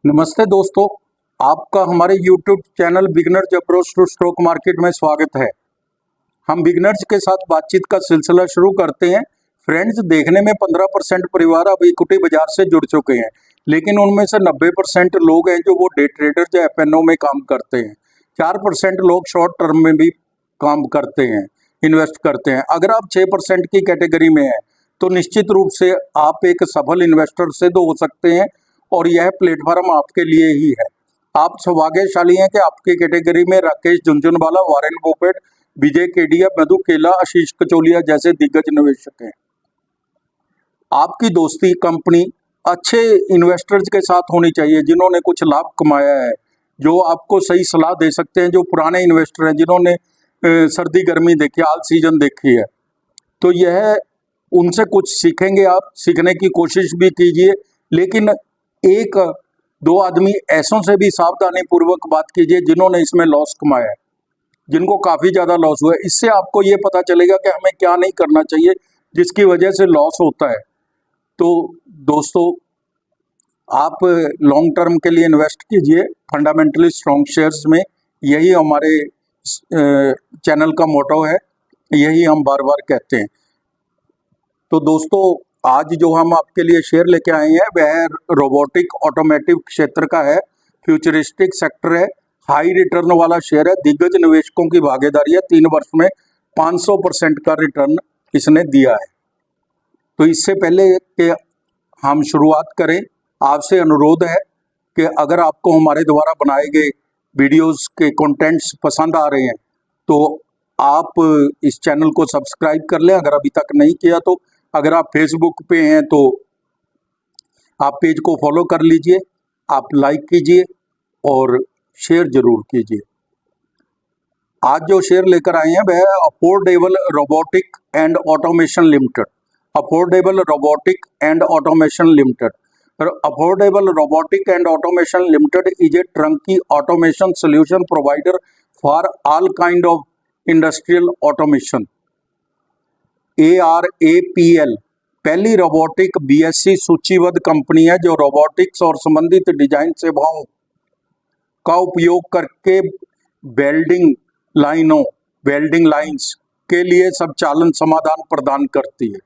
नमस्ते दोस्तों, आपका हमारे YouTube channel beginners approach to stock market में स्वागत है। हम बिगनर्स के साथ बातचीत का सिलसिला शुरू करते हैं। फ्रेंड्स, देखने में 15% परिवार अब इक्विटी बाजार से जुड़ चुके हैं, लेकिन उनमें से 90% लोग हैं जो वो डे ट्रेडर या FNO में काम करते हैं। 4% लोग शॉर्ट टर्म में भी काम करते हैं, इन्वेस्ट करते हैं। अगर आप 6% की कैटेगरी में हैं तो निश्चित रूप से आप एक सफल इन्वेस्टर सिद्ध हो सकते हैं और यह प्लेटफॉर्म आपके लिए ही है। आप सौभाग्यशाली हैं कि आपकी कैटेगरी में राकेश झुनझुनवाला, वॉरेन बफेट, विजय केडिया, मधु केला, आशीष कचोलिया जैसे दिग्गज निवेशक हैं। आपकी दोस्ती कंपनी अच्छे इन्वेस्टर्स के साथ होनी चाहिए जिन्होंने कुछ लाभ कमाया है, जो आपको सही सलाह दे सकते हैं, जो पुराने इन्वेस्टर हैं जिन्होंने सर्दी गर्मी देखी, ऑल सीजन देखी है। तो यह उनसे कुछ सीखेंगे, आप सीखने की कोशिश भी कीजिए, लेकिन एक दो आदमी ऐसों से भी सावधानी पूर्वक बात कीजिए जिन्होंने इसमें लॉस कमाया है, जिनको काफ़ी ज़्यादा लॉस हुआ है। इससे आपको ये पता चलेगा कि हमें क्या नहीं करना चाहिए जिसकी वजह से लॉस होता है। तो दोस्तों, आप लॉन्ग टर्म के लिए इन्वेस्ट कीजिए फंडामेंटली स्ट्रॉन्ग शेयर्स में। यही हमारे चैनल का मोटो है, यही हम बार बार कहते हैं। तो दोस्तों, आज जो हम आपके लिए शेयर लेके आए हैं वह रोबोटिक ऑटोमेटिव क्षेत्र का है, फ्यूचरिस्टिक सेक्टर है, हाई रिटर्न वाला शेयर है, दिग्गज निवेशकों की भागीदारी है, 3 वर्ष में 500% का रिटर्न इसने दिया है। तो इससे पहले कि हम शुरुआत करें, आपसे अनुरोध है कि अगर आपको हमारे द्वारा बनाए गए वीडियोस के कंटेंट्स पसंद आ रहे हैं तो आप इस चैनल को सब्सक्राइब कर लें अगर अभी तक नहीं किया तो। अगर आप फेसबुक पे हैं तो आप पेज को फॉलो कर लीजिए, आप लाइक कीजिए और शेयर जरूर कीजिए। आज जो शेयर लेकर आए हैं वह है affordable robotic and automation limited. Affordable robotic and automation limited. Affordable robotic and automation limited is a turnkey automation solution provider for all kind of industrial automation. ARAPL पहली रोबोटिक BSE सूचीबद्ध company है जो robotics और संबंधित design सेवाओं का उपयोग करके वेल्डिंग लाइंस के लिए स्वचालन समाधान प्रदान करती है।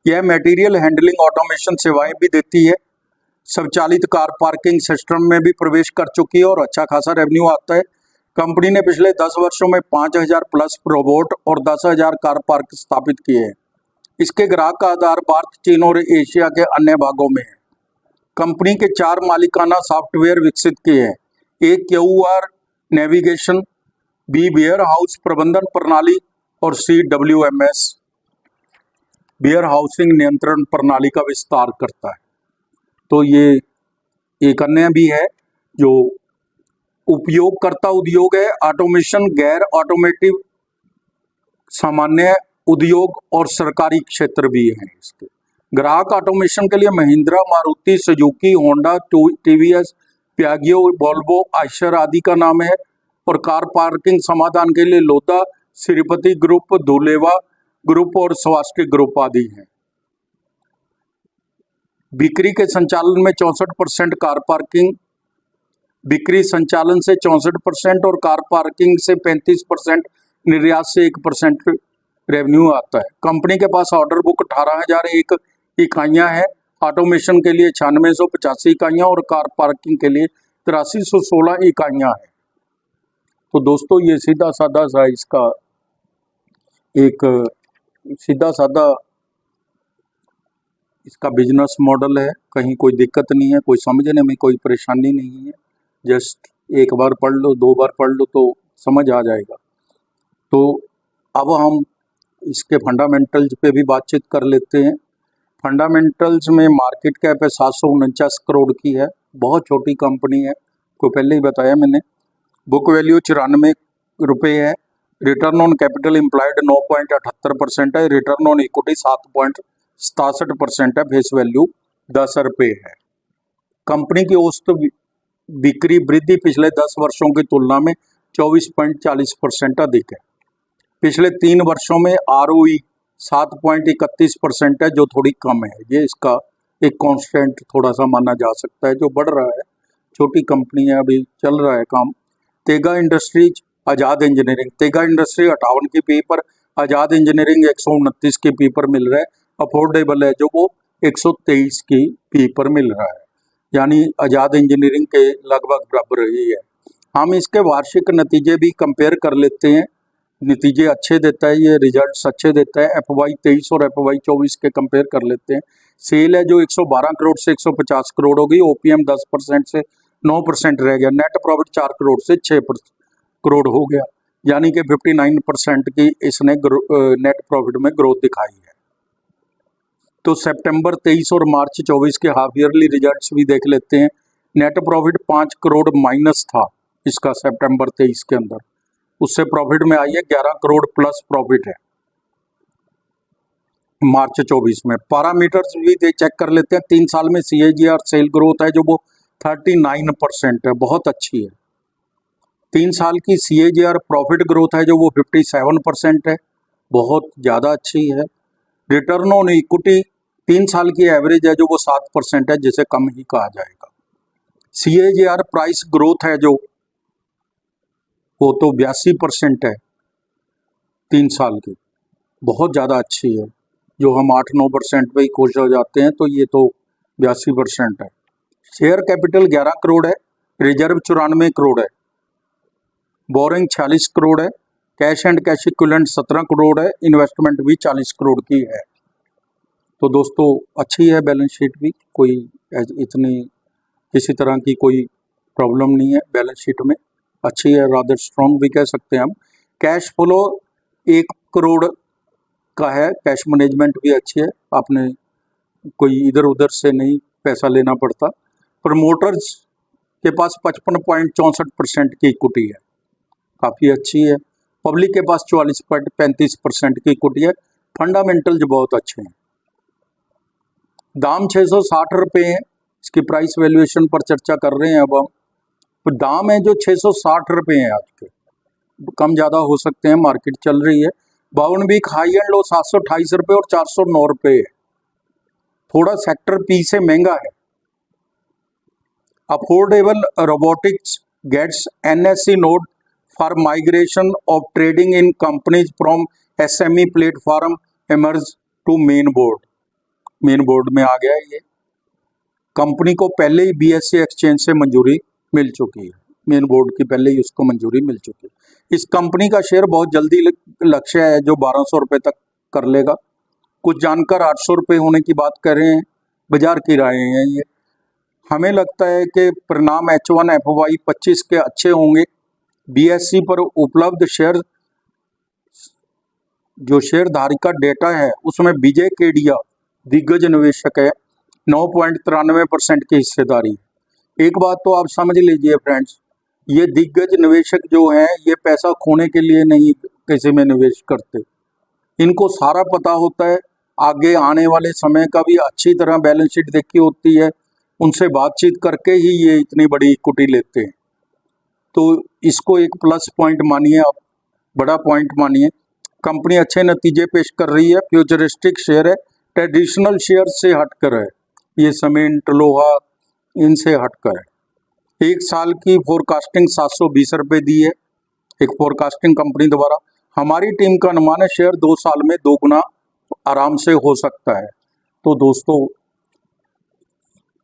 यह मटेरियल हैंडलिंग ऑटोमेशन सेवाएं भी देती है, स्वचालित कार पार्किंग सिस्टम में भी प्रवेश कर चुकी है और अच्छा खासा रेवेन्यू आता है। कंपनी ने पिछले 10 वर्षों में 5000 प्लस रोबोट और 10,000 कार पार्क स्थापित किए हैं। इसके ग्राहक का आधार भारत, चीन और एशिया के अन्य भागों में है। कंपनी के 4 मालिकाना सॉफ्टवेयर विकसित किए हैं। एक QR navigation, B warehouse प्रबंधन प्रणाली और C WMS वेयर हाउसिंग नियंत्रण प्रणाली का विस्तार करता है। तो ये एक अन्य भी है जो उपयोगकर्ता उद्योग है, ऑटोमेशन, गैर ऑटोमेटिव, सामान्य उद्योग और सरकारी क्षेत्र भी हैं इसके। ग्राहक ऑटोमेशन के लिए Mahindra, Maruti Suzuki, Honda, TVS, Piaggio, Volvo, Eicher आदि का नाम है और कार पार्किंग समाधान के लिए लोधा, श्रीपति ग्रुप, धुलेवा ग्रुप और स्वास्टिक ग्रुप आदि हैं। बिक्री के संचालन में 64% कार पार्किंग, बिक्री संचालन से 64% और कार पार्किंग से 35%, निर्यात से 1% रेवेन्यू आता है। कंपनी के पास ऑर्डर बुक 18,001 इकाइयाँ हैं, ऑटोमेशन के लिए 9685 इकाइयाँ और कार पार्किंग के लिए 8316 इकाइयाँ हैं। तो दोस्तों, ये सीधा साधा सा इसका एक सीधा साधा इसका बिजनेस मॉडल है। कहीं कोई दिक्कत नहीं है, कोई समझने में कोई परेशानी नहीं है। जस्ट एक बार पढ़ लो, 2 बार पढ़ लो तो समझ आ जाएगा। तो अब हम इसके फंडामेंटल्स पे भी बातचीत कर लेते हैं। फंडामेंटल्स में मार्केट कैप है 749 करोड़ की है, बहुत छोटी कंपनी है, को पहले ही बताया मैंने। बुक वैल्यू 94 रुपये है। रिटर्न ऑन कैपिटल एम्प्लॉयड 9.78% है। रिटर्न ऑन इक्विटी 7.67% है। फेस वैल्यू 10 रुपये है। कंपनी की औसत बिक्री वृद्धि पिछले 10 वर्षों की तुलना में 24.40% अधिक है। पिछले 3 वर्षों में ROE 7.31% है, जो थोड़ी कम है। ये इसका एक कांस्टेंट थोड़ा सा माना जा सकता है जो बढ़ रहा है। छोटी कंपनी है, अभी चल रहा है काम। तेगा इंडस्ट्रीज, आज़ाद इंजीनियरिंग। तेगा इंडस्ट्री 58 की पी पर, आज़ाद इंजीनियरिंग 129 की पी पर मिल रहा है। अफोर्डेबल है जो वो 123 की पी पर मिल रहा है, यानी आज़ाद इंजीनियरिंग के लगभग बराबर ही है। हम इसके वार्षिक नतीजे भी कंपेयर कर लेते हैं। नतीजे अच्छे देता है, ये रिजल्ट्स अच्छे देता है। FY 23 और FY 24 के कंपेयर कर लेते हैं। सेल है जो 112 करोड़ से 150 करोड़ हो गई। OPM 10% से 9% रह गया। नेट प्रॉफिट 4 करोड़ से 6 करोड़ हो गया, यानी कि 59% की इसने नेट प्रॉफिट में ग्रोथ दिखाई है। तो सितंबर 23 और मार्च 24 के हाफ ईयरली रिजल्ट्स भी देख लेते हैं। नेट प्रॉफिट 5 करोड़ माइनस था इसका सितंबर 23 के अंदर, उससे प्रॉफिट में आई है 11 करोड़ प्लस प्रॉफिट है मार्च 24 में। पैरामीटर्स भी चेक कर लेते हैं। 3 साल में CAGR सेल ग्रोथ है जो वो 39% है, बहुत अच्छी है। 3 साल की CAGR प्रॉफिट ग्रोथ है जो वो 57% है, बहुत ज़्यादा अच्छी है। रिटर्न ऑन इक्विटी 3 साल की एवरेज है जो वो 7% है, जिसे कम ही कहा जाएगा। CAGR प्राइस ग्रोथ है जो वो तो 82% है 3 साल की, बहुत ज़्यादा अच्छी है। जो हम 8-9% पे ही खुश हो जाते हैं, तो ये तो 82% है। शेयर कैपिटल 11 करोड़ है, रिजर्व 94 करोड़ है, बोरिंग 46 करोड़ है, cash and cash equivalent 17 crore है, इन्वेस्टमेंट भी 40 करोड़ की है। तो दोस्तों अच्छी है बैलेंस शीट भी, कोई इतनी किसी तरह की कोई प्रॉब्लम नहीं है बैलेंस शीट में, अच्छी है, रादर स्ट्रॉन्ग भी कह सकते हैं हम। कैश फ्लो 1 करोड़ का है, कैश मैनेजमेंट भी अच्छी है, आपने कोई इधर उधर से नहीं पैसा लेना पड़ता। प्रमोटर्स के पास 55.64% की इक्विटी है, काफ़ी अच्छी है। पब्लिक के पास 44.35% की इक्विटी है। फंडामेंटल्स बहुत अच्छे हैं। दाम 660 रुपये है, इसकी प्राइस वैल्यूएशन पर चर्चा कर रहे हैं अब हम। तो दाम है जो 660 रुपये हैं, आज के कम ज़्यादा हो सकते हैं, मार्केट चल रही है। 52 वीक हाई एंड लो 728 रुपये और 409 रुपये है, थोड़ा सेक्टर पी से महंगा है। Affordable robotics gets NSE nod for migration of trading in companies from SME platform emerge to main board. Main board में आ गया ये, कंपनी को पहले ही BSE एक्सचेंज से मंजूरी मिल चुकी है, मेन बोर्ड की पहले ही उसको मंजूरी मिल चुकी है। इस कंपनी का शेयर बहुत जल्दी लक्ष्य है जो 1200 रुपये तक कर लेगा। कुछ जानकर 800 रुपये होने की बात कर रहे हैं, बाजार की राय है ये। हमें लगता है कि परिणाम H1 FY 25 के अच्छे होंगे। BSE पर उपलब्ध शेयर, जो शेयरधारी का डेटा है उसमें विजय केडिया दिग्गज निवेशक है, 9.93% की हिस्सेदारी है। एक बात तो आप समझ लीजिए फ्रेंड्स, ये दिग्गज निवेशक जो हैं ये पैसा खोने के लिए नहीं किसी में निवेश करते, इनको सारा पता होता है, आगे आने वाले समय का भी अच्छी तरह बैलेंस शीट देखी होती है, उनसे बातचीत करके ही ये इतनी बड़ी इक्विटी लेते हैं। तो इसको एक प्लस पॉइंट मानिए आप, बड़ा पॉइंट मानिए। कंपनी अच्छे नतीजे पेश कर रही है, फ्यूचरिस्टिक शेयर है, ट्रेडिशनल शेयर से हटकर है, ये सीमेंट लोहा इनसे हटकर है। 1 साल की फोरकास्टिंग 720 रुपये दी है एक फोरकास्टिंग कंपनी द्वारा। हमारी टीम का अनुमान है शेयर 2 साल में 2 गुना आराम से हो सकता है। तो दोस्तों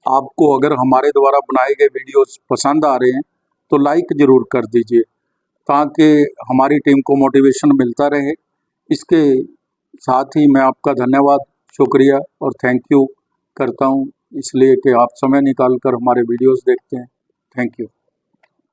आपको अगर हमारे द्वारा बनाए गए वीडियोस पसंद आ रहे हैं तो लाइक ज़रूर कर दीजिए, ताकि हमारी टीम को मोटिवेशन मिलता रहे। इसके साथ ही मैं आपका धन्यवाद, शुक्रिया और थैंक यू करता हूं, इसलिए कि आप समय निकाल कर हमारे वीडियोस देखते हैं। Thank you.